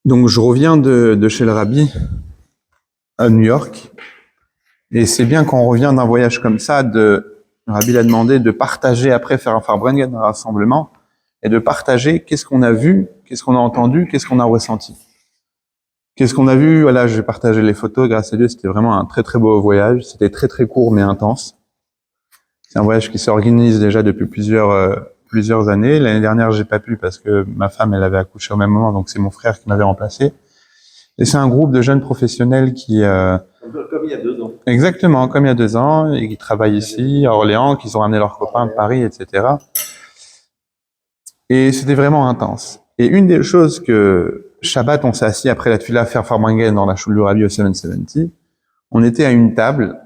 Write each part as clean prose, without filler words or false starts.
Donc je reviens de chez le Rabbi à New York, et c'est bien quand on revient d'un voyage comme ça, le Rabbi l'a demandé de partager après, faire un Farbrengen, un rassemblement, et de partager qu'est-ce qu'on a vu, qu'est-ce qu'on a entendu, qu'est-ce qu'on a ressenti. Qu'est-ce qu'on a vu? Voilà, j'ai partagé les photos, grâce à Dieu, c'était vraiment un très très beau voyage, c'était très très court mais intense. C'est un voyage qui s'organise déjà depuis plusieurs années. L'année dernière, j'ai pas pu parce que ma femme, elle avait accouché au même moment, donc c'est mon frère qui m'avait remplacé. Et c'est un groupe de jeunes professionnels qui... Comme il y a 2 ans. Exactement, comme il y a 2 ans, et qui travaillent ici, à Orléans, qui ont ramené leurs copains de Paris, etc. Et c'était vraiment intense. Et une des choses que Shabbat, on s'est assis après la tefila à faire Farbrengen dans la Shul du Rabbi au 770, on était à une table.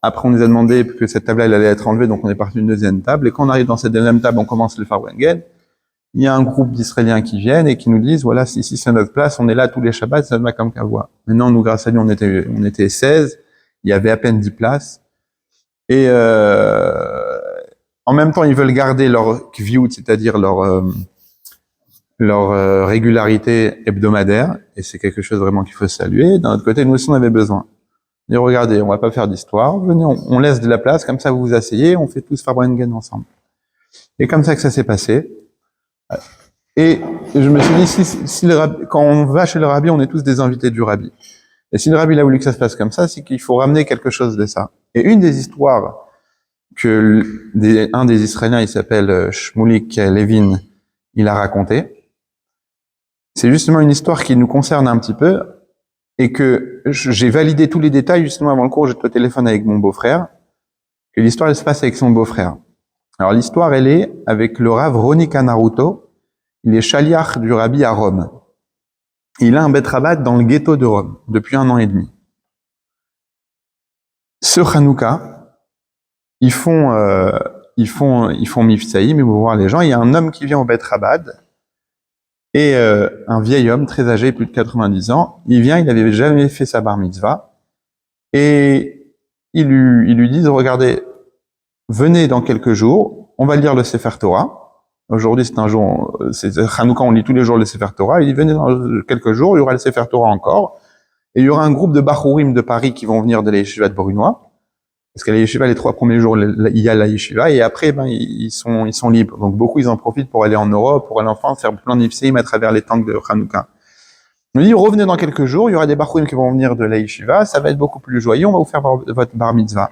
Après, on nous a demandé que cette table-là, elle allait être enlevée, donc on est parti d'une deuxième table. Et quand on arrive dans cette deuxième table, on commence le Farbrengen. Il y a un groupe d'Israéliens qui viennent et qui nous disent, voilà, ici c'est notre place, on est là tous les Shabbats, c'est notre Makam Kavua. Maintenant, nous, grâce à Dieu, on était 16, il y avait à peine 10 places. Et en même temps, ils veulent garder leur kviut, c'est-à-dire leur régularité hebdomadaire, et c'est quelque chose vraiment qu'il faut saluer. D'un autre côté, nous aussi, on avait besoin. Et regardez, on va pas faire d'histoire, venez, on laisse de la place, comme ça vous vous asseyez, on fait tous Farbrengen ensemble. Et comme ça que ça s'est passé. Et je me suis dit, si le rabbi, quand on va chez le Rabbi, on est tous des invités du Rabbi. Et si le Rabbi a voulu que ça se passe comme ça, c'est qu'il faut ramener quelque chose de ça. Et une des histoires que un des Israéliens, il s'appelle Shmulik Levin, il a raconté, c'est justement une histoire qui nous concerne un petit peu, et que j'ai validé tous les détails, justement avant le cours, j'étais au téléphone avec mon beau-frère, que l'histoire elle se passe avec son beau-frère. Alors l'histoire elle est avec le Rav Roni Naruto. Il est chaliach du Rabbi à Rome. Il a un bet rabat dans le ghetto de Rome depuis 1 an et demi. Ce Hanouka, ils font mifsaïm, ils vont voir les gens. Il y a un homme qui vient au bet rabat et un vieil homme très âgé, plus de 90 ans. Il vient, il n'avait jamais fait sa bar mitzvah et ils lui disent regardez, venez dans quelques jours, on va lire le Sefer Torah. Aujourd'hui, c'est un jour, c'est Hanouka, on lit tous les jours le Sefer Torah. Il dit, venez dans quelques jours, il y aura le Sefer Torah encore. Et il y aura un groupe de Bachurim de Paris qui vont venir de la Yeshiva de Brunois. Parce qu'à la Yeshiva, les 3 premiers jours, il y a la Yeshiva. Et après, ils sont libres. Donc, beaucoup, ils en profitent pour aller en Europe, pour aller en France, faire plein d'Ifseim à travers les tanks de Hanouka. Il nous dit, revenez dans quelques jours, il y aura des Bachurim qui vont venir de la Yeshiva. Ça va être beaucoup plus joyeux. On va vous faire votre bar mitzvah.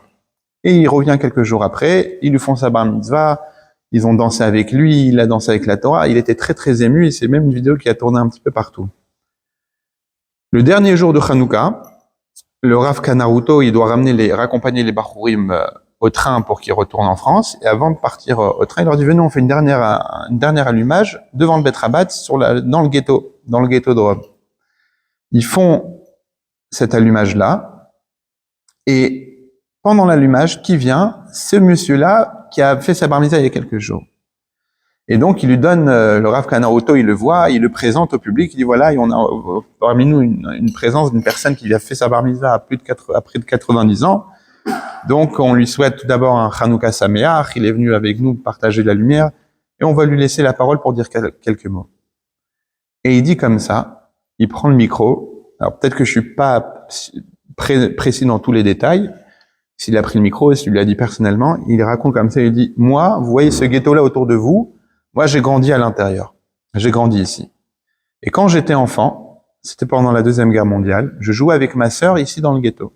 Et il revient quelques jours après. Ils lui font sa bar mitzvah. Ils ont dansé avec lui, il a dansé avec la Torah, il était très très ému et c'est même une vidéo qui a tourné un petit peu partout. Le dernier jour de Hanouka, le Rav Naruto, il doit raccompagner les Bachurim au train pour qu'ils retournent en France. Et avant de partir au train, il leur dit venez, on fait une dernière allumage devant le Bet Rabat dans le ghetto de Rome. Ils font cet allumage-là et pendant l'allumage, qui vient? Ce monsieur-là qui a fait sa bar mitzvah il y a quelques jours. Et donc, il lui donne, le Rav Naruto, il le voit, il le présente au public, il dit voilà, on a parmi nous une présence d'une personne qui a fait sa bar mitzvah à près de 90 ans. Donc, on lui souhaite tout d'abord un Hanouka Sameach, il est venu avec nous partager la lumière, et on va lui laisser la parole pour dire quelques mots. Et il dit comme ça, il prend le micro, alors peut-être que je suis pas précis dans tous les détails, s'il a pris le micro et s'il lui a dit personnellement, il raconte comme ça, il dit, moi, vous voyez ce ghetto-là autour de vous, moi j'ai grandi à l'intérieur, j'ai grandi ici. Et quand j'étais enfant, c'était pendant la Deuxième Guerre mondiale, je jouais avec ma sœur ici dans le ghetto.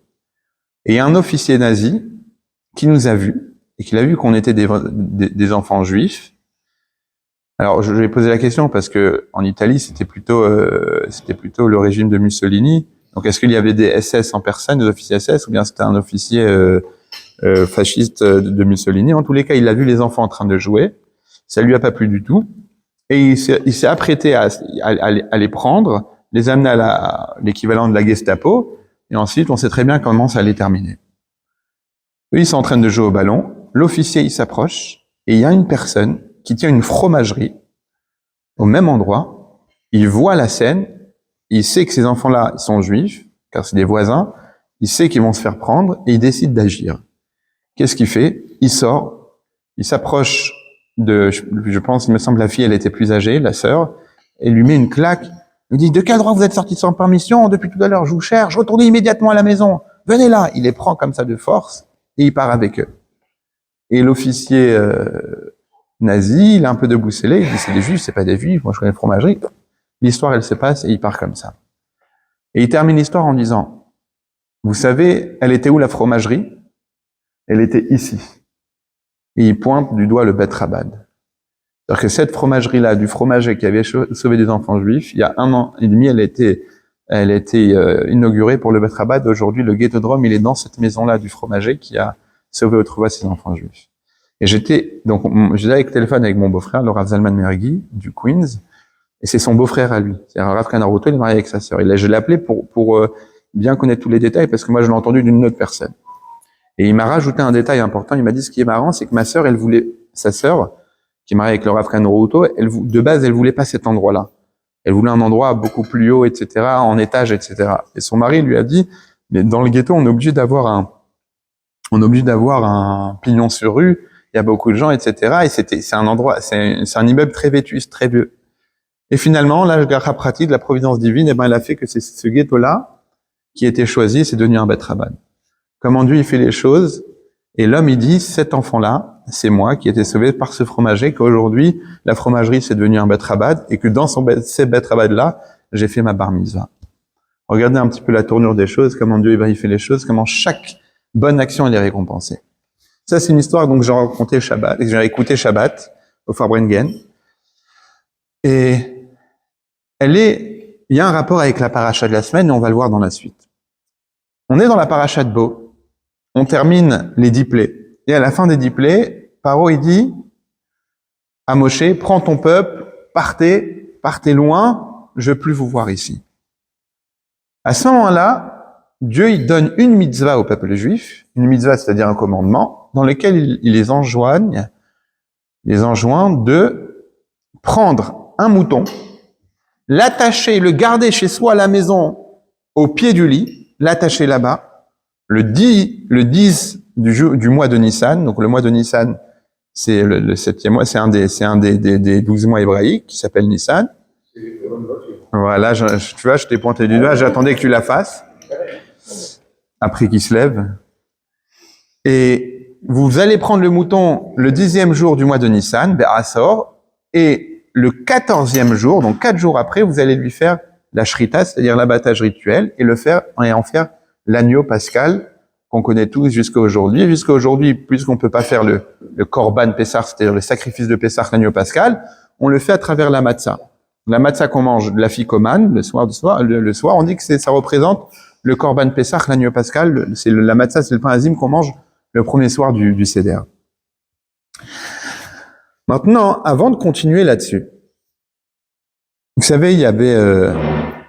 Et il y a un officier nazi qui nous a vus, et qui a vu qu'on était des enfants juifs. Alors je lui ai posé la question parce que en Italie c'était plutôt le régime de Mussolini. Donc est-ce qu'il y avait des SS en personne, des officiers SS, ou bien c'était un officier fasciste de Mussolini? En tous les cas, il a vu les enfants en train de jouer, ça lui a pas plu du tout, et il s'est apprêté à les prendre, les amener à l'équivalent de la Gestapo, et ensuite on sait très bien comment ça allait terminer. Eux, ils sont en train de jouer au ballon, l'officier il s'approche, et il y a une personne qui tient une fromagerie au même endroit, il voit la scène, il sait que ces enfants-là sont juifs, car c'est des voisins, il sait qu'ils vont se faire prendre, et il décide d'agir. Qu'est-ce qu'il fait? Il sort, il s'approche je pense, il me semble, la fille, elle était plus âgée, la sœur, et lui met une claque Il dit, de quel droit vous êtes sortis sans permission? Depuis tout à l'heure, je vous cherche, retournez immédiatement à la maison. Venez là. Il les prend comme ça de force et il part avec eux. Et l'officier nazi, il est un peu déboussolé, il dit, c'est des juifs, c'est pas des juifs, moi je connais la fromagerie. L'histoire, elle se passe et il part comme ça. Et il termine l'histoire en disant, vous savez, elle était où la fromagerie? Elle était ici. Et il pointe du doigt le Bet Rabad. C'est-à-dire que cette fromagerie-là, du fromager qui avait sauvé des enfants juifs, il y a 1 an et demi, elle a été inaugurée pour le Bet Rabad. Aujourd'hui, le ghetto de Rome, il est dans cette maison-là du fromager qui a sauvé autrefois ses enfants juifs. Et j'étais avec le téléphone avec mon beau-frère, le Rav Zalman Mergui, du Queens, et c'est son beau-frère à lui. C'est un Rav Kanaruto, il est marié avec sa sœur. Je l'ai appelé pour bien connaître tous les détails, parce que moi, je l'ai entendu d'une autre personne. Et il m'a rajouté un détail important, il m'a dit, ce qui est marrant, c'est que ma sœur, sa sœur, qui est mariée avec le Rav Kanaruto, de base, elle voulait pas cet endroit-là. Elle voulait un endroit beaucoup plus haut, etc., en étage, etc. Et son mari lui a dit, mais dans le ghetto, on est obligé d'avoir un pignon sur rue, il y a beaucoup de gens, etc. Et c'est un endroit, c'est un immeuble très vétuste, très vieux. Et finalement, l'Ashgacha pratique de la providence divine, elle a fait que c'est ce ghetto-là qui a été choisi, c'est devenu un Bet Rabad. Comment Dieu il fait les choses, et l'homme il dit, cet enfant-là, c'est moi qui ai été sauvé par ce fromager, qu'aujourd'hui, la fromagerie c'est devenu un Bet Rabad, et que dans ces Bet Rabad-là, j'ai fait ma bar mitzvah. Regardez un petit peu la tournure des choses, comment Dieu il fait les choses, comment chaque bonne action elle est récompensée. Ça c'est une histoire donc j'ai écouté Shabbat au Farbrengen, et il y a un rapport avec la paracha de la semaine, et on va le voir dans la suite. On est dans la paracha de Bo, on termine les 10 plaies. Et à la fin des 10 plaies, Paro il dit à Moshe, prends ton peuple, partez loin, je veux plus vous voir ici. À ce moment-là, Dieu il donne une mitzvah au peuple juif, une mitzvah c'est-à-dire un commandement, dans lequel il les enjoint de prendre un mouton, l'attacher, le garder chez soi à la maison, au pied du lit, l'attacher là-bas, le 10 du mois de Nissan. Donc le mois de Nissan, c'est le 7e mois, c'est un des 12 mois hébraïques qui s'appelle Nissan. Voilà, tu vois, je t'ai pointé du doigt, j'attendais que tu la fasses. Après qu'il se lève. Et vous allez prendre le mouton le 10e jour du mois de Nissan, Be'asor, et le 14e jour, donc 4 jours après, vous allez lui faire la shrita, c'est-à-dire l'abattage rituel, et en faire l'agneau pascal qu'on connaît tous jusqu'à aujourd'hui. Jusqu'à aujourd'hui, puisqu'on peut pas faire le korban Pessah, c'est-à-dire le sacrifice de Pessah, l'agneau pascal, on le fait à travers la matzah. La matzah qu'on mange de la fikoman le soir, on dit que ça représente le korban Pessah, l'agneau pascal. La matzah, c'est le pain azim qu'on mange le premier soir du Seder. Maintenant, avant de continuer là-dessus, vous savez, il y avait,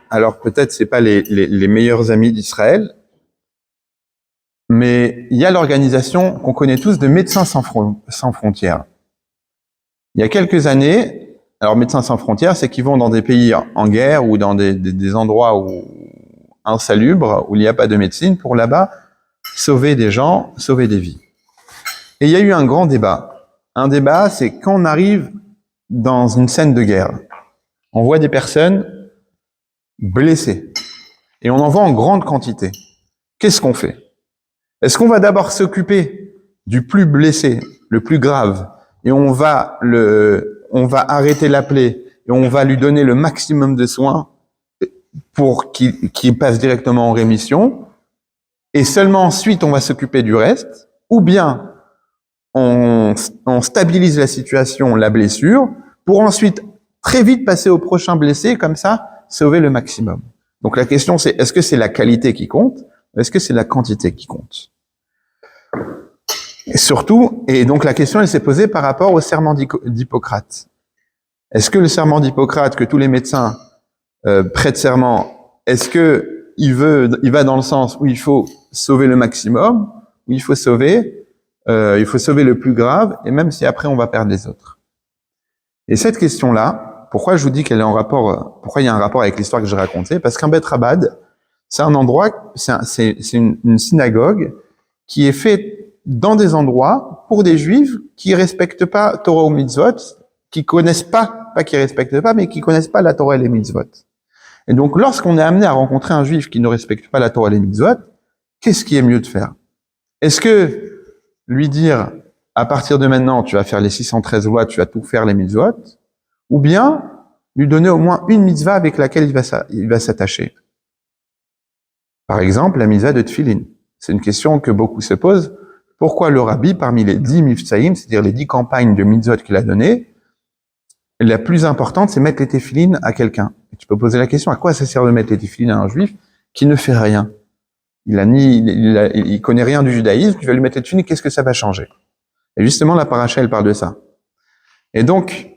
alors peut-être c'est pas les meilleurs amis d'Israël, mais il y a l'organisation qu'on connaît tous de Médecins sans frontières. Il y a quelques années, alors Médecins sans frontières, c'est qu'ils vont dans des pays en guerre ou dans des endroits insalubres, où il n'y a pas de médecine, pour là-bas sauver des gens, sauver des vies. Et il y a eu un grand débat. Un débat, c'est quand on arrive dans une scène de guerre, on voit des personnes blessées, et on en voit en grande quantité. Qu'est-ce qu'on fait? Est-ce qu'on va d'abord s'occuper du plus blessé, le plus grave, et on va arrêter la plaie, et on va lui donner le maximum de soins pour qu'il passe directement en rémission, et seulement ensuite on va s'occuper du reste, ou bien on stabilise la situation, la blessure, pour ensuite très vite passer au prochain blessé, comme ça, sauver le maximum. Donc la question c'est, est-ce que c'est la qualité qui compte, ou est-ce que c'est la quantité qui compte? Et surtout, et donc la question elle s'est posée par rapport au serment d'Hippocrate. Est-ce que le serment d'Hippocrate, que tous les médecins prêtent serment, est-ce que il va dans le sens où il faut sauver le maximum, où il faut sauver le plus grave, et même si après on va perdre les autres. Et cette question-là, pourquoi je vous dis qu'elle est en rapport, pourquoi il y a un rapport avec l'histoire que j'ai racontée? Parce qu'un Bet Rabad, c'est un endroit, c'est une synagogue qui est faite dans des endroits pour des Juifs qui respectent pas Torah ou Mitzvot, qui connaissent pas qui respectent pas, mais qui connaissent pas la Torah et les Mitzvot. Et donc, lorsqu'on est amené à rencontrer un juif qui ne respecte pas la Torah et les mitzvot, qu'est-ce qui est mieux de faire? Est-ce que lui dire, à partir de maintenant, tu vas faire les 613 lois, tu vas tout faire les mitzvot, ou bien lui donner au moins une mitzvah avec laquelle il va s'attacher? Par exemple, la mitzvah de Tfilin. C'est une question que beaucoup se posent. Pourquoi le rabbi, parmi les 10 mifsaïm, c'est-à-dire les 10 campagnes de mitzvot qu'il a données, la plus importante, c'est mettre les téfilines à quelqu'un. Et tu peux poser la question, à quoi ça sert de mettre les téfilines à un juif qui ne fait rien? Il connaît rien du judaïsme, tu vas lui mettre les téfilines, qu'est-ce que ça va changer? Et justement, la paracha, elle parle de ça. Et donc,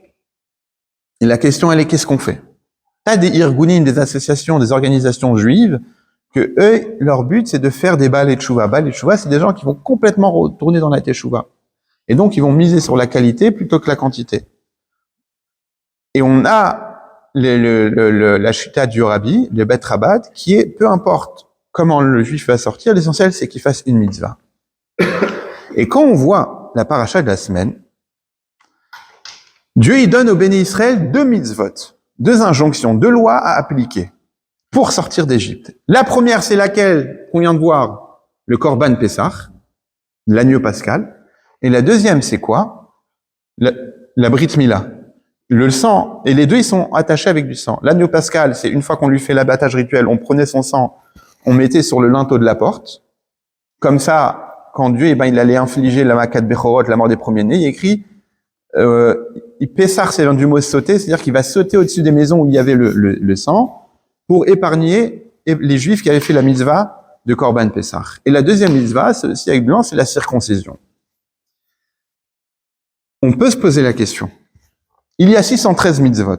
la question, elle est, qu'est-ce qu'on fait? T'as des irgunim, des associations, des organisations juives, que eux, leur but, c'est de faire des Baal et Tchouva. Baal et Tchouva, c'est des gens qui vont complètement retourner dans la Teshuvah. Et donc, ils vont miser sur la qualité plutôt que la quantité. Et on a la chita du rabbi, le Bet Rabbad, qui est, peu importe comment le juif va sortir, l'essentiel, c'est qu'il fasse une mitzvah. Et quand on voit la paracha de la semaine, Dieu, il donne au béné Israël 2 mitzvot, 2 injonctions, 2 lois à appliquer pour sortir d'Égypte. La première, c'est laquelle qu'on vient de voir, le Korban Pessah, l'agneau pascal. Et la deuxième, c'est quoi? La Brit Mila. Le sang, et les deux, ils sont attachés avec du sang. L'agneau pascal, c'est une fois qu'on lui fait l'abattage rituel, on prenait son sang, on mettait sur le linteau de la porte. Comme ça, quand Dieu, il allait infliger la Makat Bechorot, la mort des premiers-nés, il écrit, Pessah, c'est du mot sauter, c'est-à-dire qu'il va sauter au-dessus des maisons où il y avait le sang, pour épargner les Juifs qui avaient fait la mitzvah de Korban Pessah. Et la deuxième mitzvah, c'est aussi avec blanc, c'est la circoncision. On peut se poser la question. Il y a 613 mitzvot.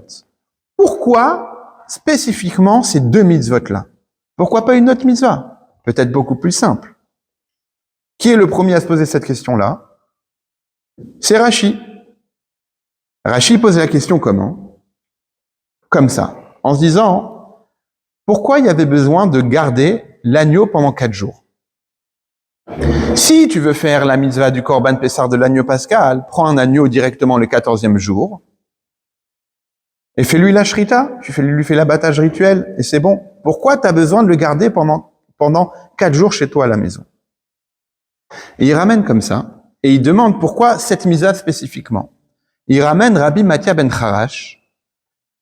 Pourquoi spécifiquement ces 2 mitzvot-là? Pourquoi pas une autre mitzvah? Peut-être beaucoup plus simple. Qui est le premier à se poser cette question-là? C'est Rashi. Rashi pose la question comment? Comme ça, en se disant, pourquoi il y avait besoin de garder l'agneau pendant 4 jours? Si tu veux faire la mitzvah du Korban Pessah de l'agneau pascal, prends un agneau directement le 14e jour, et fais-lui la shrita, lui fais l'abattage rituel, et c'est bon. Pourquoi tu as besoin de le garder pendant 4 jours chez toi à la maison? Et il ramène comme ça, et il demande pourquoi cette mitzvah spécifiquement. Il ramène Rabbi Mathia ben Harash,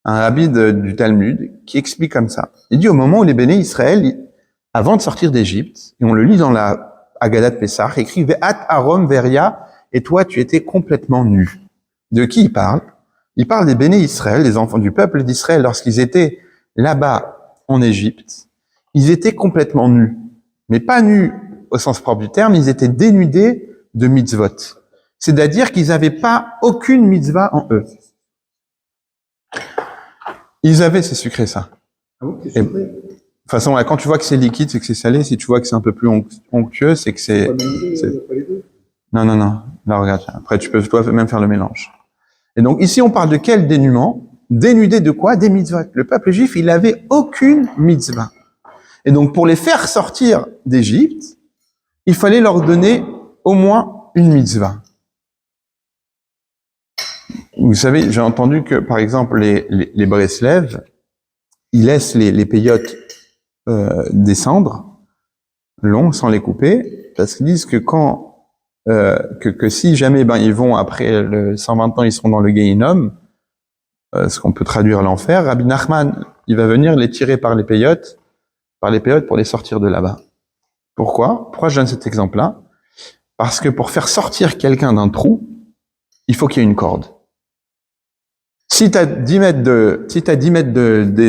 un rabbi du Talmud, qui explique comme ça. Il dit au moment où les béné Israël, avant de sortir d'Égypte, et on le lit dans la Haggadah de Pessah, écrit Ve'at Arom Veria, et toi tu étais complètement nu. De qui il parle? Il parle des béné Israël, des enfants du peuple d'Israël, lorsqu'ils étaient là-bas en Égypte. Ils étaient complètement nus. Mais pas nus au sens propre du terme, ils étaient dénudés de mitzvot. C'est-à-dire qu'ils n'avaient pas aucune mitzvah en eux. Ils avaient, c'est sucré ça. Ah bon, c'est Et, sucré. de toute façon, quand tu vois que c'est liquide, c'est que c'est salé. Si tu vois que c'est un peu plus onctueux, c'est que c'est... Pas les deux. Non. Là, regarde. Après, tu peux même faire le mélange. Et donc, ici, on parle de quel dénuement? Dénudé de quoi? Des mitzvot. Le peuple juif, il avait aucune mitzvah. Et donc, pour les faire sortir d'Égypte, il fallait leur donner au moins une mitzvah. Vous savez, j'ai entendu que, par exemple, les Breslev, ils laissent les peyotes descendre longs sans les couper, parce qu'ils disent que que si jamais ils vont après le 120 ans, ils seront dans le Gehinnom, ce qu'on peut traduire l'enfer, Rabbi Nachman, il va venir les tirer par les peyotes pour les sortir de là-bas. Pourquoi je donne cet exemple-là? Parce que pour faire sortir quelqu'un d'un trou, il faut qu'il y ait une corde. Si t'as 10 mètres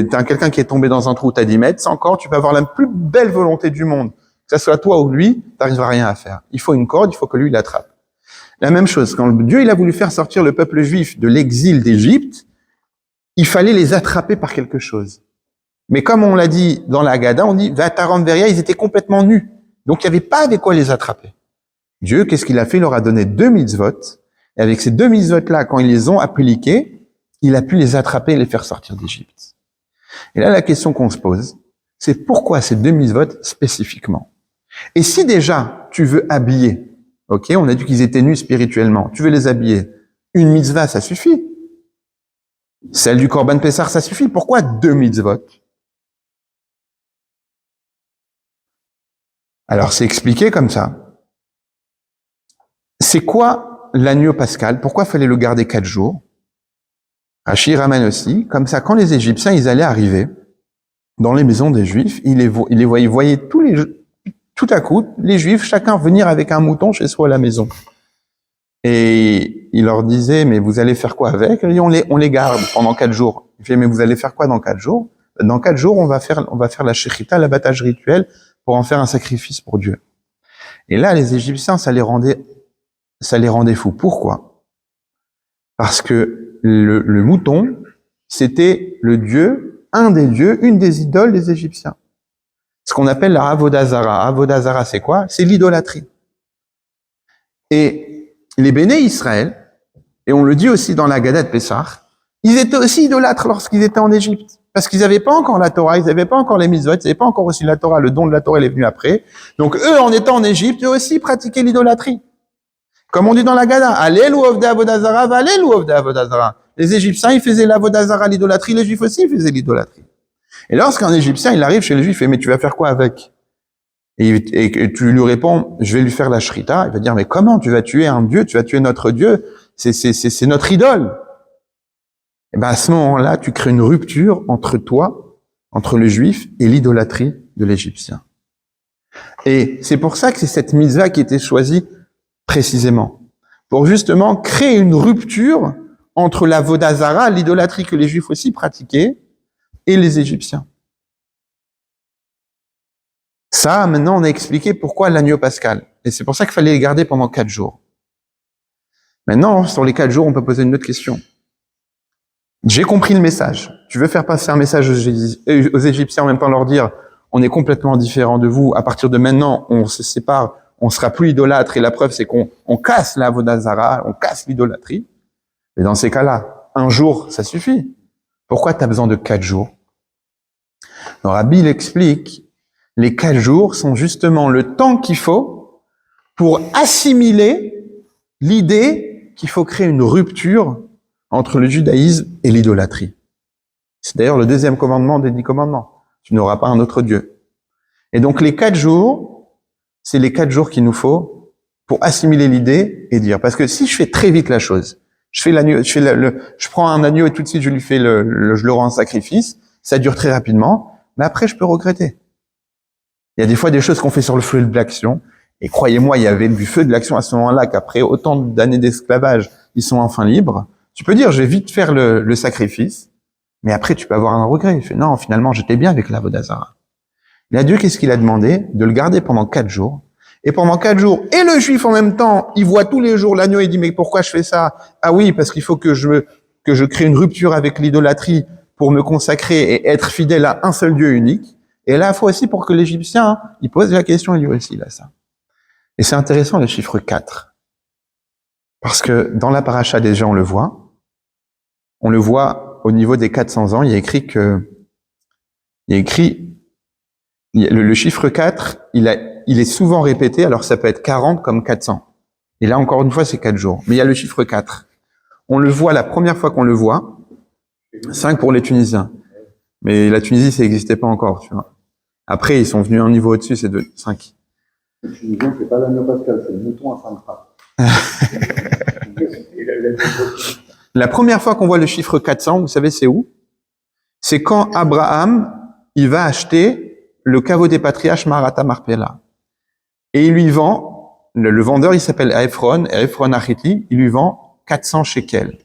t'as quelqu'un qui est tombé dans un trou, t'as 10 mètres, sans corde, tu peux avoir la plus belle volonté du monde. Que ce soit toi ou lui, t'arriveras rien à faire. Il faut une corde, il faut que lui l'attrape. La même chose, quand Dieu il a voulu faire sortir le peuple juif de l'exil d'Égypte, il fallait les attraper par quelque chose. Mais comme on l'a dit dans la Haggadah, on dit Vataram Veria, ils étaient complètement nus. Donc il n'y avait pas avec quoi les attraper. Dieu, qu'est-ce qu'il a fait? Il leur a donné 2 mitzvot. Et avec ces 2 mitzvot-là, quand ils les ont appliquées, il a pu les attraper et les faire sortir d'Égypte. Et là, la question qu'on se pose, c'est pourquoi ces 2 mitzvot spécifiquement? Et si déjà, tu veux habiller, ok, on a dit qu'ils étaient nus spirituellement, tu veux les habiller, une mitzvah, ça suffit. Celle du Korban Pessah, ça suffit. Pourquoi 2 mitzvot? Alors, c'est expliqué comme ça. C'est quoi l'agneau pascal? Pourquoi fallait le garder 4 jours? Rachid ramène aussi, comme ça, quand les Égyptiens, ils allaient arriver dans les maisons des Juifs, ils voyaient tout à coup, les Juifs, chacun venir avec un mouton chez soi à la maison. Et il leur disait, mais vous allez faire quoi avec? Et on les garde pendant 4 jours. Il fait, mais vous allez faire quoi dans 4 jours? Dans 4 jours, on va faire la shechita, l'abattage rituel, pour en faire un sacrifice pour Dieu. Et là, les Égyptiens, ça les rendait fous. Pourquoi? Parce que le mouton, c'était le dieu, un des dieux, une des idoles des Égyptiens. Ce qu'on appelle la Avodah Zara. Avodah Zara, c'est quoi? C'est l'idolâtrie. Et les Béné Israël, et on le dit aussi dans la Haggadah de Pessah, ils étaient aussi idolâtres lorsqu'ils étaient en Égypte. Parce qu'ils n'avaient pas encore la Torah, ils n'avaient pas encore les mitzvot, ils n'avaient pas encore aussi la Torah, le don de la Torah il est venu après. Donc eux, en étant en Égypte, eux aussi pratiquaient l'idolâtrie. Comme on dit dans la Haggadah, Allel ou Ovda Avodah Zara, Valel ou Ovda Avodah Zara. Les Égyptiens, ils faisaient l'Avodah Zara, l'idolâtrie, les Juifs aussi faisaient l'idolâtrie. Et lorsqu'un Égyptien, il arrive chez les Juifs, il fait, mais tu vas faire quoi avec? Et tu lui réponds, je vais lui faire la shrita. Il va dire, mais comment tu vas tuer un Dieu? Tu vas tuer notre Dieu? C'est notre idole. Et ben à ce moment-là, tu crées une rupture entre toi, entre le Juif et l'idolâtrie de l'Égyptien. Et c'est pour ça que c'est cette mitzvah qui était choisie précisément, pour justement créer une rupture entre la Avodah Zara, l'idolâtrie que les Juifs aussi pratiquaient, et les Égyptiens. Ça, maintenant, on a expliqué pourquoi l'agneau pascal. Et c'est pour ça qu'il fallait les garder pendant 4 jours. Maintenant, sur les 4 jours, on peut poser une autre question. J'ai compris le message. Tu veux faire passer un message aux Égyptiens en même temps leur dire, on est complètement différent de vous. À partir de maintenant, on se sépare, on sera plus idolâtre. Et la preuve, c'est qu'on casse la Avodah Zara, on casse l'idolâtrie. Mais dans ces cas-là, 1 jour, ça suffit. Pourquoi tu as besoin de 4 jours? Alors, Rabbi, il explique, les 4 jours sont justement le temps qu'il faut pour assimiler l'idée qu'il faut créer une rupture entre le judaïsme et l'idolâtrie. C'est d'ailleurs le 2e commandement des 10 commandements. Tu n'auras pas un autre Dieu. Et donc les 4 jours, c'est les 4 jours qu'il nous faut pour assimiler l'idée et dire. Parce que si je fais très vite la chose, je prends un agneau et tout de suite je le rends en sacrifice, ça dure très rapidement, mais après je peux regretter. Il y a des fois des choses qu'on fait sur le feu de l'action, et croyez-moi, il y avait du feu de l'action à ce moment-là qu'après autant d'années d'esclavage, ils sont enfin libres. Tu peux dire, je vais vite faire le sacrifice, mais après tu peux avoir un regret. Il fait, non, finalement, j'étais bien avec l'Avodah Zara. Là, Dieu, qu'est-ce qu'il a demandé? De le garder pendant 4 jours. Et pendant 4 jours, et le Juif en même temps, il voit tous les jours l'agneau et dit, mais pourquoi je fais ça? Ah oui, parce qu'il faut que je crée une rupture avec l'idolâtrie pour me consacrer et être fidèle à un seul Dieu unique. Et là, il faut aussi pour que l'Égyptien, il pose la question, lui aussi, là, ça. Et c'est intéressant, le chiffre 4. Parce que dans la paracha, déjà, on le voit au niveau des 400 ans, il y a écrit le chiffre 4, il est souvent répété, alors ça peut être 40 comme 400. Et là, encore une fois, c'est 4 jours. Mais il y a le chiffre 4. On le voit la première fois qu'on le voit, 5 pour les Tunisiens. Mais la Tunisie, ça n'existait pas encore, tu vois. Après, ils sont venus un niveau au-dessus, c'est 5. Les Tunisiens, c'est pas l'agneau pascal, c'est le mouton à 5 pattes. La première fois qu'on voit le chiffre 400, vous savez, c'est où? C'est quand Abraham, il va acheter le caveau des patriarches Marata Marpella. Et il lui vend, le vendeur, il s'appelle Ephron Achiti, il lui vend 400 shekels.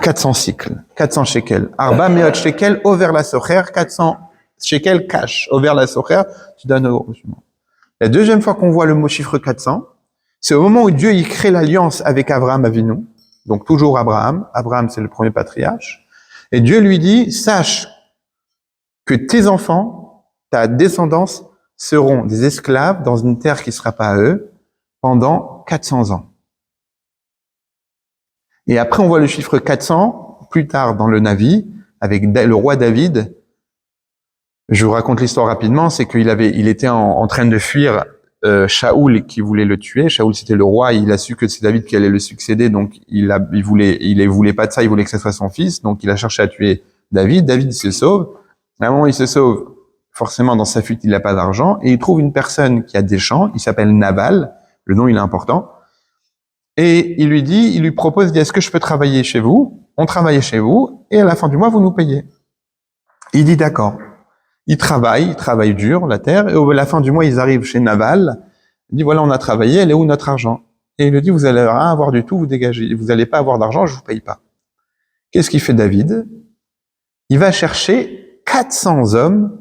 400 cycles, 400 shekels. Arba meot shekels, over la socher, 400 shekels cash, over la socher, tu donnes au musulman. La deuxième fois qu'on voit le mot chiffre 400, c'est au moment où Dieu il crée l'alliance avec Abraham Avinu, donc toujours Abraham. Abraham, c'est le premier patriarche. Et Dieu lui dit, sache que tes enfants, ta descendance, seront des esclaves dans une terre qui ne sera pas à eux pendant 400 ans. Et après, on voit le chiffre 400, plus tard dans le Navi, avec le roi David. Je vous raconte l'histoire rapidement, c'est qu'il était en train de fuir Shaoul qui voulait le tuer. Shaoul, c'était le roi, il a su que c'est David qui allait le succéder, donc il voulait pas de ça, il voulait que ce soit son fils, donc il a cherché à tuer David. David se sauve. À un moment, il se sauve. forcément, dans sa fuite, il n'a pas d'argent, et il trouve une personne qui a des champs, il s'appelle Naval, le nom il est important, et il lui propose, il dit, est-ce que je peux travailler chez vous? On travaille chez vous, et à la fin du mois, vous nous payez. Il dit d'accord. Il travaille dur, la terre, et à la fin du mois, ils arrivent chez Naval, il dit, voilà, on a travaillé, elle est où notre argent? Et il lui dit, vous allez rien avoir du tout, vous dégagez, vous n'allez pas avoir d'argent, je vous paye pas. Qu'est-ce qu'il fait David? Il va chercher 400 hommes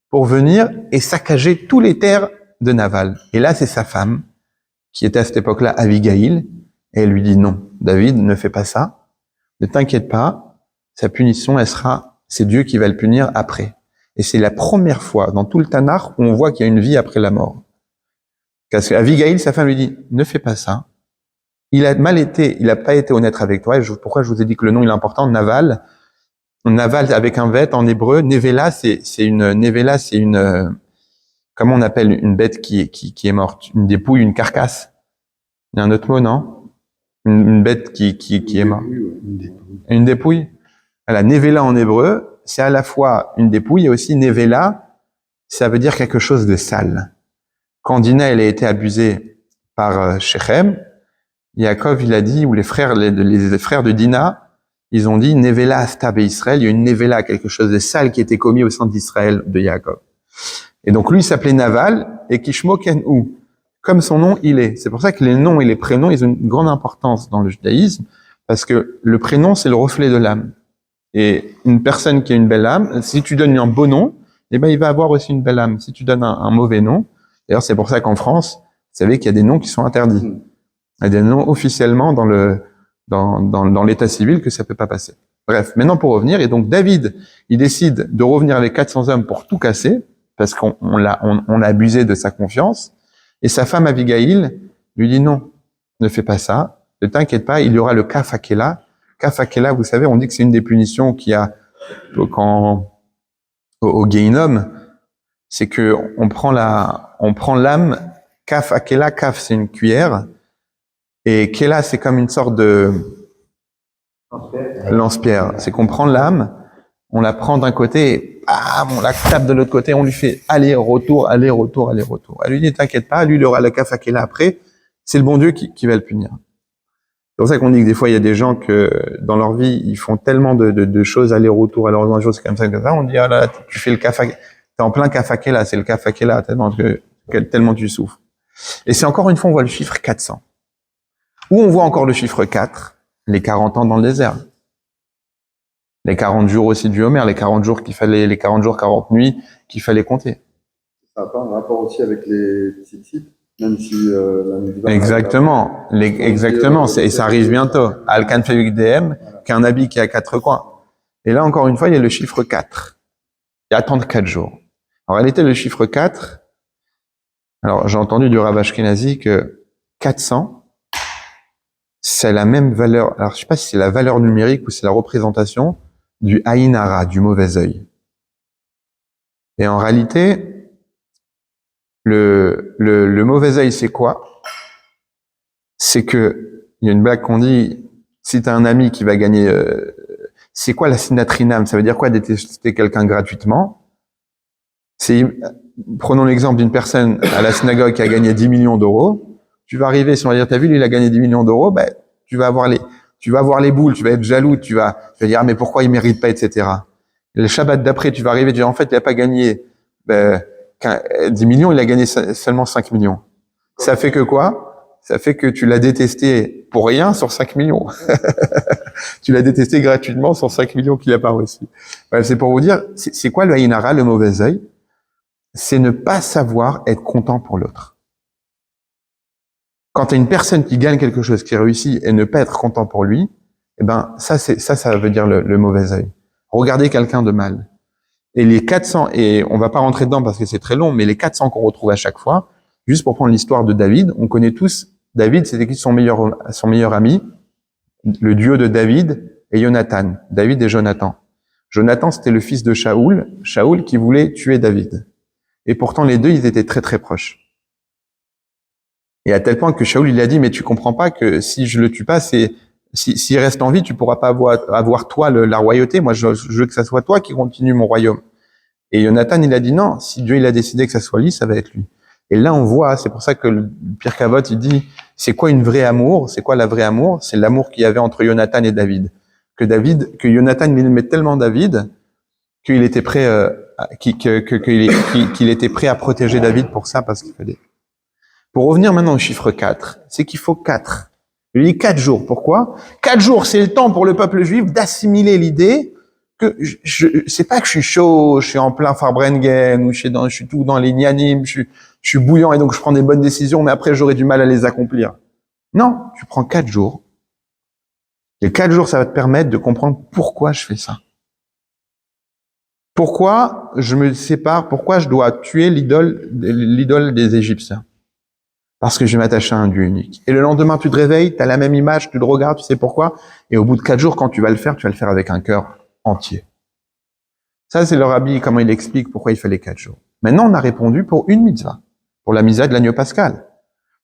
pour venir et saccager tous les terres de Naval. Et là, c'est sa femme, qui était à cette époque-là Abigail, et elle lui dit non, David, ne fais pas ça, ne t'inquiète pas, sa punition, c'est Dieu qui va le punir après. Et c'est la première fois dans tout le Tanakh où on voit qu'il y a une vie après la mort. Parce qu'Abigail, sa femme lui dit, ne fais pas ça, il a pas été honnête avec toi, et pourquoi je vous ai dit que le nom il est important, Naval avec un vet en hébreu, Nevela, c'est une, comment on appelle une bête qui est morte? Une dépouille, une carcasse. Il y a un autre mot, non? Une bête qui est morte. Une dépouille. Voilà, Nevela en hébreu, c'est à la fois une dépouille et aussi Nevela, ça veut dire quelque chose de sale. Quand Dina, elle a été abusée par Shechem, Yaakov, il a dit, ou les frères de Dina, ils ont dit Nevela Asta Israël, il y a une Nevela, quelque chose de sale qui était commis au sein d'Israël de Yaakov. Et donc lui, il s'appelait Naval, et Kishmo Ken-U, comme son nom, il est. C'est pour ça que les noms et les prénoms, ils ont une grande importance dans le judaïsme, parce que le prénom, c'est le reflet de l'âme. Et une personne qui a une belle âme, si tu donnes un beau nom, eh ben, il va avoir aussi une belle âme. Si tu donnes un mauvais nom, d'ailleurs, c'est pour ça qu'en France, vous savez qu'il y a des noms qui sont interdits. Il y a des noms officiellement dans l'état civil que ça peut pas passer. Bref, maintenant pour revenir, et donc David, il décide de revenir avec 400 hommes pour tout casser, parce qu'on a abusé de sa confiance, et sa femme Abigail lui dit non, ne fais pas ça, ne t'inquiète pas, il y aura le kafakela. Kafakela, vous savez, on dit que c'est une des punitions qu'il y a au Gehinnom, c'est que on prend l'âme, kafakela, kaf c'est une cuillère, et kela c'est comme une sorte de lance-pierre. C'est qu'on prend l'âme, on la prend d'un côté, et on la tape de l'autre côté, on lui fait aller-retour, aller-retour, aller-retour. Elle lui dit, t'inquiète pas, lui, il aura le kafakela après, c'est le bon Dieu qui va le punir. C'est pour ça qu'on dit que des fois, il y a des gens que, dans leur vie, ils font tellement de choses, aller-retour, aller-retour, c'est comme ça, on dit, ah là, tu fais le kafakela, t'es en plein kafakela, c'est le kafakela, tellement tu souffres. Et c'est encore une fois, on voit le chiffre 400. Où on voit encore le chiffre 4, les 40 ans dans le désert. Les 40 jours aussi du Homer, les 40 jours, 40 nuits qu'il fallait compter. Ça n'a pas un rapport aussi avec les tzitzit, même si la mitzvah... Exactement, et ça arrive bientôt. Alkan Fevik DM, qui est un habit qui a 4 coins. Et là, encore une fois, il y a le chiffre 4. Il y a attendre 4 jours. En réalité, le chiffre 4, alors j'ai entendu du Rav Ashkenazi que 400, c'est la même valeur, alors je sais pas si c'est la valeur numérique ou c'est la représentation du Aïn Hara, du mauvais œil. Et en réalité, le mauvais œil, c'est quoi? C'est que, il y a une blague qu'on dit, si t'as un ami qui va gagner, c'est quoi la sinatrinam? Ça veut dire quoi détester quelqu'un gratuitement? Prenons l'exemple d'une personne à la synagogue qui a gagné 10 millions d'euros. Tu vas arriver, si on va dire, t'as vu, lui, il a gagné 10 millions d'euros, ben, tu vas avoir les boules, tu vas être jaloux, tu vas dire, ah, mais pourquoi il mérite pas, etc. Et le Shabbat d'après, tu vas arriver, tu vas dire, en fait, il a pas gagné, 10 millions, il a gagné seulement 5 millions. Ça fait que quoi? Ça fait que tu l'as détesté pour rien sur 5 millions. Tu l'as détesté gratuitement sur 5 millions qu'il a pas reçu. Bref, c'est pour vous dire, c'est quoi le Aïn Hara, le mauvais œil? C'est ne pas savoir être content pour l'autre. Quand tu as une personne qui gagne quelque chose, qui réussit, et ne pas être content pour lui, eh ben, ça veut dire le mauvais œil. Regardez quelqu'un de mal. Et les 400, et on va pas rentrer dedans parce que c'est très long, mais les 400 qu'on retrouve à chaque fois, juste pour prendre l'histoire de David, on connaît tous, David, c'était qui son meilleur ami? Le duo de David et Jonathan. David et Jonathan. Jonathan, c'était le fils de Shaoul qui voulait tuer David. Et pourtant, les deux, ils étaient très très proches. Et à tel point que Shaoul, il a dit, mais tu comprends pas que si je le tue pas, s'il reste en vie, tu pourras pas avoir toi la royauté. Moi, je veux que ça soit toi qui continue mon royaume. Et Jonathan, il a dit non, si Dieu il a décidé que ça soit lui, ça va être lui. Et là, on voit, c'est pour ça que le Pirkei Avot, il dit, c'est quoi une vraie amour? C'est quoi la vraie amour? C'est l'amour qu'il y avait entre Jonathan et David. Que Jonathan, il aimait tellement David, qu'il était prêt, qu'il était prêt à protéger David pour ça, parce qu'il fallait. Pour revenir maintenant au chiffre 4, c'est qu'il faut 4. Il dit 4 jours. Pourquoi? 4 jours, c'est le temps pour le peuple juif d'assimiler l'idée que c'est pas que je suis chaud, je suis en plein Farbrengen, ou je suis tout dans les nianim, je suis bouillant et donc je prends des bonnes décisions, mais après j'aurai du mal à les accomplir. Non, tu prends 4 jours. Et 4 jours, ça va te permettre de comprendre pourquoi je fais ça. Pourquoi je me sépare, pourquoi je dois tuer l'idole des Égyptiens. Parce que je vais m'attacher à un Dieu unique. Et le lendemain, tu te réveilles, tu as la même image, tu le regardes, tu sais pourquoi. Et au bout de 4 jours, quand tu vas le faire avec un cœur entier. Ça, c'est le rabbi, comment il explique pourquoi il fallait 4 jours. Maintenant, on a répondu pour une mitzvah, pour la mitzvah de l'agneau pascal.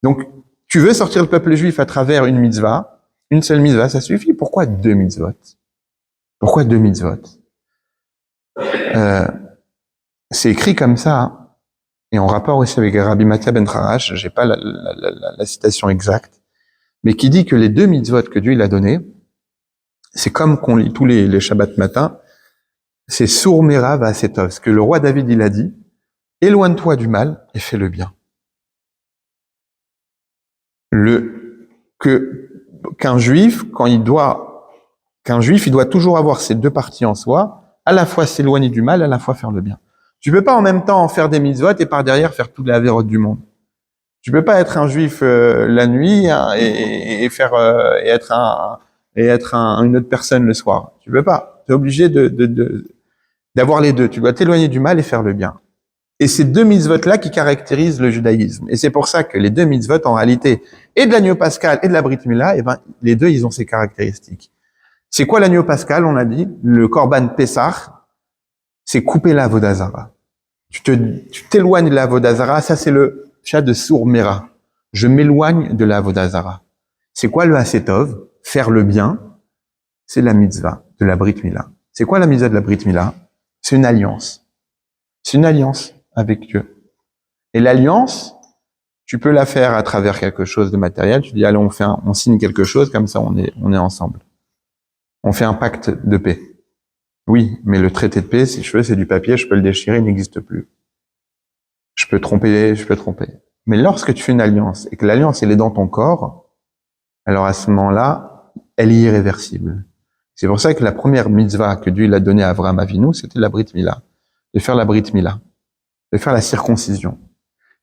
Donc, tu veux sortir le peuple juif à travers une mitzvah, une seule mitzvah, ça suffit. Pourquoi 2 mitzvot? Pourquoi 2 mitzvot? C'est écrit comme ça, hein. Et en rapport aussi avec Rabbi Matthias ben Harash, j'ai pas la citation exacte, mais qui dit que les 2 mitzvot que Dieu il a donnés, c'est comme qu'on lit tous les Shabbats matin, c'est Sour Mera Va'asetov, ce que le roi David il a dit, éloigne-toi du mal et fais le bien. Qu'un juif, il doit toujours avoir ces 2 parties en soi, à la fois s'éloigner du mal, à la fois faire le bien. Tu peux pas en même temps faire des mitzvot et par derrière faire toute la vérote du monde. Tu peux pas être un juif la nuit, hein, et être une autre personne le soir. Tu peux pas. Tu es obligé d'avoir les 2. Tu dois t'éloigner du mal et faire le bien. Et c'est 2 mitzvot-là qui caractérisent le judaïsme. Et c'est pour ça que les 2 mitzvot, en réalité, et de l'agneau pascal et de la brit mila, les 2, ils ont ces caractéristiques. C'est quoi l'agneau pascal? On a dit, le korban Pessah, c'est couper la Avodazara. Tu t'éloignes de la Avodazara, ça c'est le chat de Sour Mera. Je m'éloigne de la Avodazara. C'est quoi le Hasetov? Faire le bien, c'est la mitzvah de la brit mila. C'est quoi la mitzvah de la brit mila? C'est une alliance. C'est une alliance avec Dieu. Et l'alliance, tu peux la faire à travers quelque chose de matériel. Tu dis, allez, on signe quelque chose, comme ça on est ensemble. On fait un pacte de paix. Oui, mais le traité de paix, si je veux, c'est du papier, je peux le déchirer, il n'existe plus. Je peux tromper. Mais lorsque tu fais une alliance, et que l'alliance, elle est dans ton corps, alors à ce moment-là, elle est irréversible. C'est pour ça que la première mitzvah que Dieu a donnée à Avraham Avinu, c'était la brit mila. De faire la brit mila. De faire la circoncision.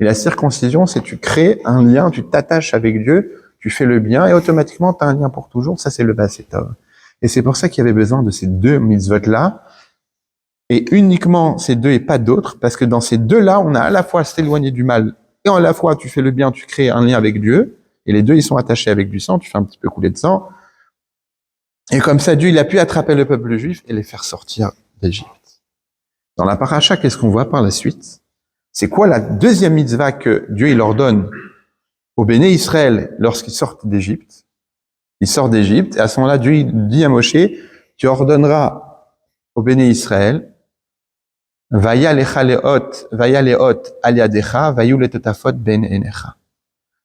Et la circoncision, c'est tu crées un lien, tu t'attaches avec Dieu, tu fais le bien, et automatiquement, tu as un lien pour toujours. Ça, c'est le Vasetov. Et c'est pour ça qu'il y avait besoin de ces 2 mitzvot-là, et uniquement ces 2 et pas d'autres, parce que dans ces 2-là, on a à la fois s'éloigner du mal, et à la fois tu fais le bien, tu crées un lien avec Dieu, et les 2, ils sont attachés avec du sang, tu fais un petit peu couler de sang, et comme ça, Dieu, il a pu attraper le peuple juif et les faire sortir d'Égypte. Dans la paracha, qu'est-ce qu'on voit par la suite? C'est quoi la deuxième mitzvah que Dieu, il ordonne au Béné Israël lorsqu'ils sortent d'Égypte? Il sort d'Égypte, et à ce moment-là, Dieu il dit à Moshe, tu ordonneras au Béné Israël, Vaya leot aliadecha, vayu letetafot ben enecha.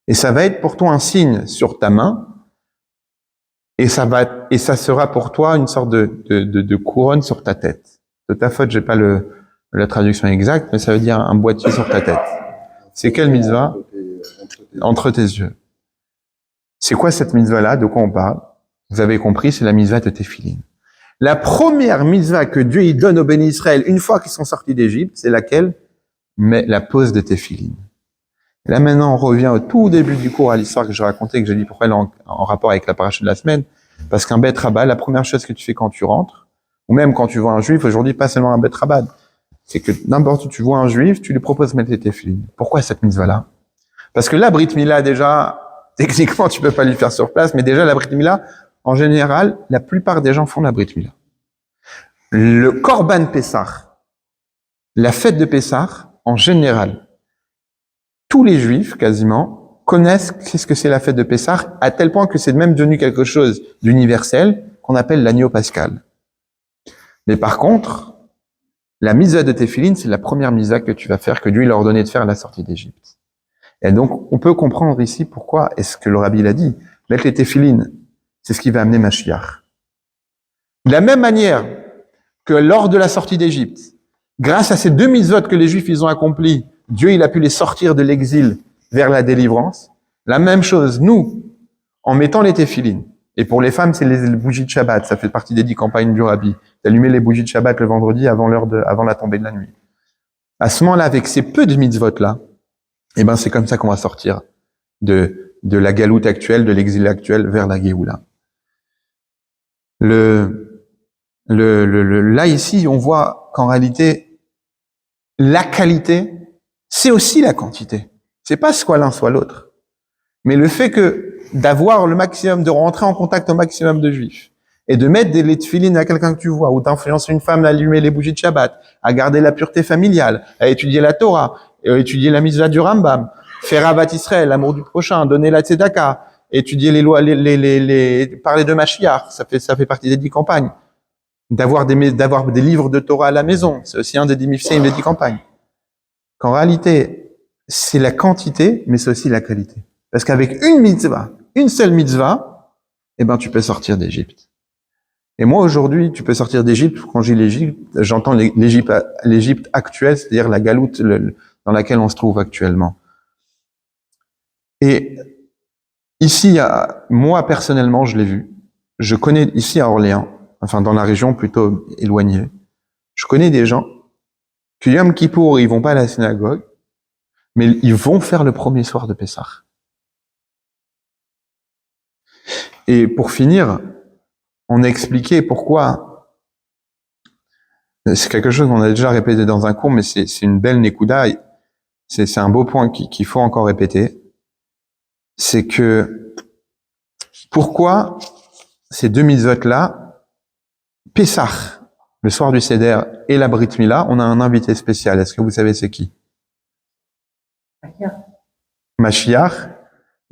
Et ça va être pour toi un signe sur ta main, et ça sera pour toi une sorte de couronne sur ta tête. Tetafot, j'ai pas la traduction exacte, mais ça veut dire un boîtier sur ta tête. C'est quelle mitzvah? Entre tes yeux. C'est quoi cette mitzvah-là? De quoi on parle? Vous avez compris, c'est la mitzvah de Téphilin. La première mitzvah que Dieu y donne au béni Israël une fois qu'ils sont sortis d'Égypte, c'est laquelle? Mais la pose de Téphilin. Et là maintenant, on revient au tout début du cours à l'histoire que je racontais, que j'ai dit pourquoi elle est en rapport avec la paracha de la semaine. Parce qu'un beth rabbad, la première chose que tu fais quand tu rentres, ou même quand tu vois un juif, aujourd'hui pas seulement un beth rabbad, c'est que n'importe où tu vois un juif, tu lui proposes de mettre les Téphilin. Pourquoi cette mitzvah-là? Parce que la brit mila, déjà, techniquement, tu peux pas lui faire sur place, mais déjà, la brit mila, en général, la plupart des gens font la brit mila. Le korban Pessah, la fête de Pessah, en général, tous les juifs, quasiment, connaissent qu'est-ce que c'est la fête de Pessah, à tel point que c'est même devenu quelque chose d'universel, qu'on appelle l'agneau pascal. Mais par contre, La mitzvah de Téphilin, c'est la première mitzvah que tu vas faire, que Dieu il a ordonné de faire à la sortie d'Égypte. Et donc, on peut comprendre ici pourquoi est-ce que le Rabbi l'a dit. Mettre les Téphilin, c'est ce qui va amener Mashiach. De la même manière que lors de la sortie d'Égypte, grâce à ces deux mitzvot que les Juifs ils ont accomplis, Dieu il a pu les sortir de l'exil vers la délivrance. La même chose, nous, en mettant les téphilines. Et pour les femmes, c'est les bougies de Shabbat. Ça fait partie des 10 campagnes du Rabbi. D'allumer les bougies de Shabbat le vendredi avant la tombée de la nuit. À ce moment-là, avec ces peu de mitzvot-là, eh ben, c'est comme ça qu'on va sortir de la galoute actuelle, de l'exil actuel vers la Géoula. Là, ici, on voit qu'en réalité, la qualité, c'est aussi la quantité. C'est pas soit l'un, soit l'autre. Mais le fait que d'avoir le maximum, de rentrer en contact au maximum de juifs, et de mettre des téphilines à quelqu'un que tu vois, ou d'influencer une femme à allumer les bougies de Shabbat, à garder la pureté familiale, à étudier la Torah, à étudier la mitzvah du Rambam, faire Avat Israël, l'amour du prochain, donner la tzedaka, étudier les lois, parler de Mashiach, ça fait partie des 10 campagnes. D'avoir des livres de Torah à la maison, c'est aussi un des 10 mifseim des 10 campagnes. Qu'en réalité, c'est la quantité, mais c'est aussi la qualité. Parce qu'avec une mitzvah, une seule mitzvah, eh ben, tu peux sortir d'Égypte. Et moi, aujourd'hui, tu peux sortir d'Égypte. Quand je dis l'Égypte, j'entends l'Égypte actuelle, c'est-à-dire la galoute dans laquelle on se trouve actuellement. Et ici, moi, personnellement, je l'ai vu. Je connais ici à Orléans, enfin, dans la région plutôt éloignée. Je connais des gens que Yom Kippour, ils vont pas à la synagogue, mais ils vont faire le premier soir de Pessah. Et pour finir, on a expliqué pourquoi. C'est quelque chose qu'on a déjà répété dans un cours, mais c'est une belle nekuda. C'est un beau point qu'il faut encore répéter. C'est que pourquoi ces deux mitzvot-là, Pessah, le soir du Seder, et la Brit Mila, on a un invité spécial. Est-ce que vous savez c'est qui? Mashiach.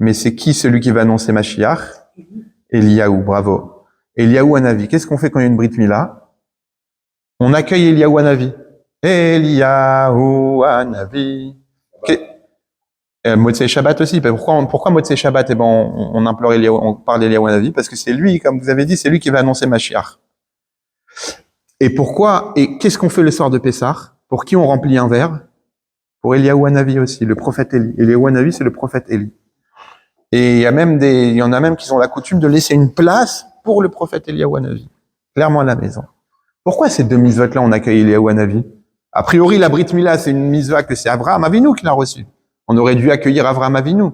Mais c'est qui celui qui va annoncer Mashiach? Eliyahu, bravo. Eliyahu Hanavi. Qu'est-ce qu'on fait quand il y a une Brit Mila? On accueille Eliyahu Hanavi. Eliyahu Hanavi. Motzei Shabbat aussi. Pourquoi Motzei Shabbat? Eh ben, on implore Eliyahu, on parle d'Eliyahu Hanavi parce que c'est lui, comme vous avez dit, c'est lui qui va annoncer Mashiach. Et pourquoi? Et qu'est-ce qu'on fait le soir de Pessah? Pour qui on remplit un verre? Pour Eliyahu Hanavi aussi, le prophète Élie. Eliyahu Hanavi, c'est le prophète Élie. Et il y en a même qui ont la coutume de laisser une place pour le prophète Eliyahu Hanavi, clairement à la maison. Pourquoi ces deux mitzvot-là, on accueille Eliyahu Hanavi? A priori, la Brit Mila, c'est une mitzvah que c'est Avraham Avinu qui l'a reçue. On aurait dû accueillir Avraham Avinu.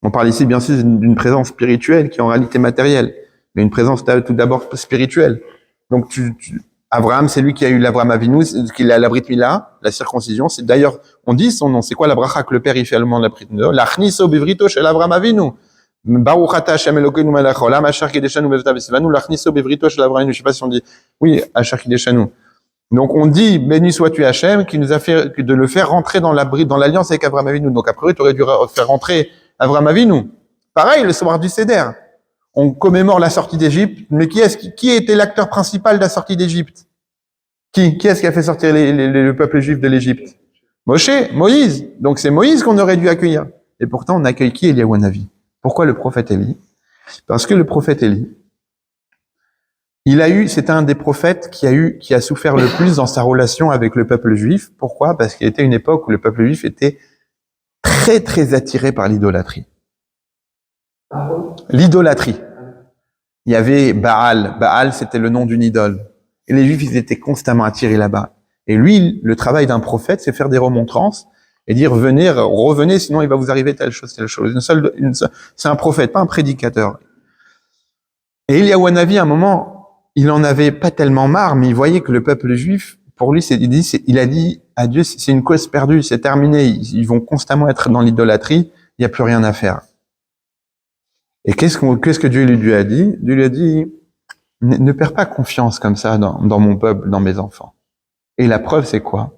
On parle ici, bien sûr, d'une présence spirituelle qui est en réalité matérielle, mais une présence tout d'abord spirituelle. Donc, Avraham, c'est lui qui a eu l'Avraham Avinu, qui a la Brit Mila, la circoncision. C'est d'ailleurs, on dit son nom. C'est quoi la bracha que le père il fait allemand de la Brit Mila? L'achniso bevrito shel Avraham Avinu. Baruch ata Hashem Elokeinu melech haolam asher kideshanu bevtav v'sivanu l'achniso bevrito shel Avraham Avinu. Je sais pas si on dit oui, asher kideshanu. Donc on dit béni sois-tu Hashem qui nous a fait de le faire rentrer dans l'alliance avec Avraham Avinu. Donc après tu aurais dû faire rentrer Avraham Avinu. Pareil le soir du Seder. On commémore la sortie d'Égypte, mais qui était l'acteur principal de la sortie d'Égypte? Qui est-ce qui a fait sortir le peuple juif de l'Égypte? Moïse. Donc c'est Moïse qu'on aurait dû accueillir. Et pourtant on accueille qui? Eliyahu Hanavi. Pourquoi le prophète Élie? Parce que le prophète Élie, c'était un des prophètes qui a souffert le plus dans sa relation avec le peuple juif. Pourquoi? Parce qu'il était une époque où le peuple juif était très très attiré par l'idolâtrie. L'idolâtrie. Il y avait Baal. Baal, c'était le nom d'une idole. Et les Juifs, ils étaient constamment attirés là-bas. Et lui, le travail d'un prophète, c'est faire des remontrances et dire, revenez, sinon il va vous arriver telle chose, telle chose. C'est un prophète, pas un prédicateur. Et Eliyahu Hanavi, à un moment, il en avait pas tellement marre, mais il voyait que le peuple juif, pour lui, il a dit à Dieu, c'est une cause perdue, c'est terminé. Ils vont constamment être dans l'idolâtrie, il n'y a plus rien à faire. Et qu'est-ce que Dieu lui a dit? Dieu lui a dit, ne perds pas confiance comme ça dans mon peuple, dans mes enfants. Et la preuve, c'est quoi?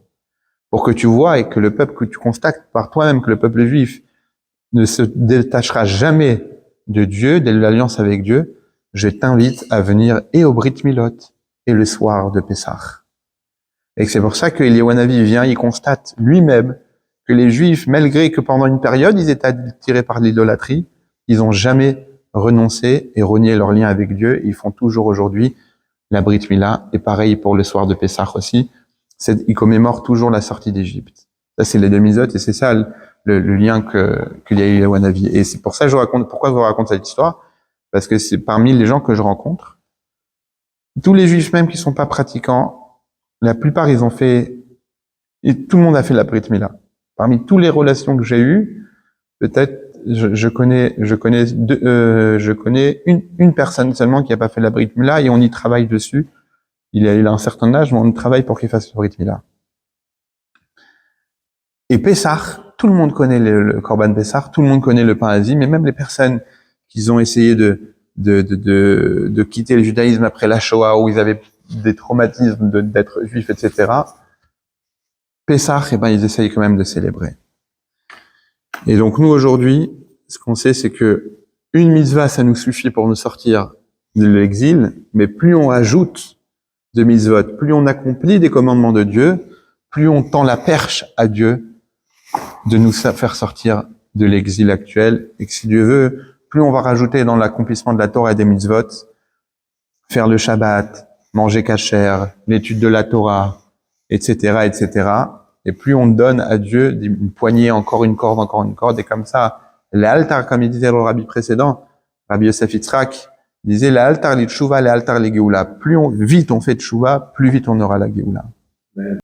Pour que tu vois et que le peuple, que tu constates par toi-même que le peuple juif ne se détachera jamais de Dieu, de l'alliance avec Dieu, je t'invite à venir et au Brit Milot et le soir de Pessah. Et c'est pour ça que Eliyahu Hanavi vient, il constate lui-même que les Juifs, malgré que pendant une période, ils étaient attirés par l'idolâtrie, ils n'ont jamais renoncé et renié leur lien avec Dieu. Ils font toujours aujourd'hui la Brit Mila, et pareil pour le soir de Pessah aussi. Ils commémorent toujours la sortie d'Égypte. Ça, c'est les deux mitzvot, et c'est ça le lien qu'il y a eu à Hanavi. Et c'est pour ça que je raconte, pourquoi je vous raconte cette histoire? Parce que c'est parmi les gens que je rencontre, tous les Juifs même qui sont pas pratiquants, la plupart ils ont fait, et tout le monde a fait la Brit Mila. Parmi toutes les relations que j'ai eues, peut-être je connais une personne seulement qui a pas fait la Brit Mila, et on y travaille dessus. Il a un certain âge, mais on travaille pour qu'il fasse la Brit Mila. Et Pessah, tout le monde connaît le Korban Pessah, tout le monde connaît le pain Asie, mais même les personnes qui ont essayé de quitter le judaïsme après la Shoah, où ils avaient des traumatismes d'être juifs, etc. Pessah, ils essayent quand même de célébrer. Et donc nous aujourd'hui, ce qu'on sait, c'est que une mitzvah, ça nous suffit pour nous sortir de l'exil, mais plus on ajoute de mitzvot, plus on accomplit des commandements de Dieu, plus on tend la perche à Dieu de nous faire sortir de l'exil actuel, et que si Dieu veut, plus on va rajouter dans l'accomplissement de la Torah et des mitzvot, faire le Shabbat, manger kasher, l'étude de la Torah, etc., etc., et plus on donne à Dieu une poignée, encore une corde, et comme ça, l'altar, comme il disait le rabbi précédent, Rabbi Yosef Yitzhak, disait l'altar li tshuva, l'altar li geoula. Plus vite on fait tshuva, plus vite on aura la geoula.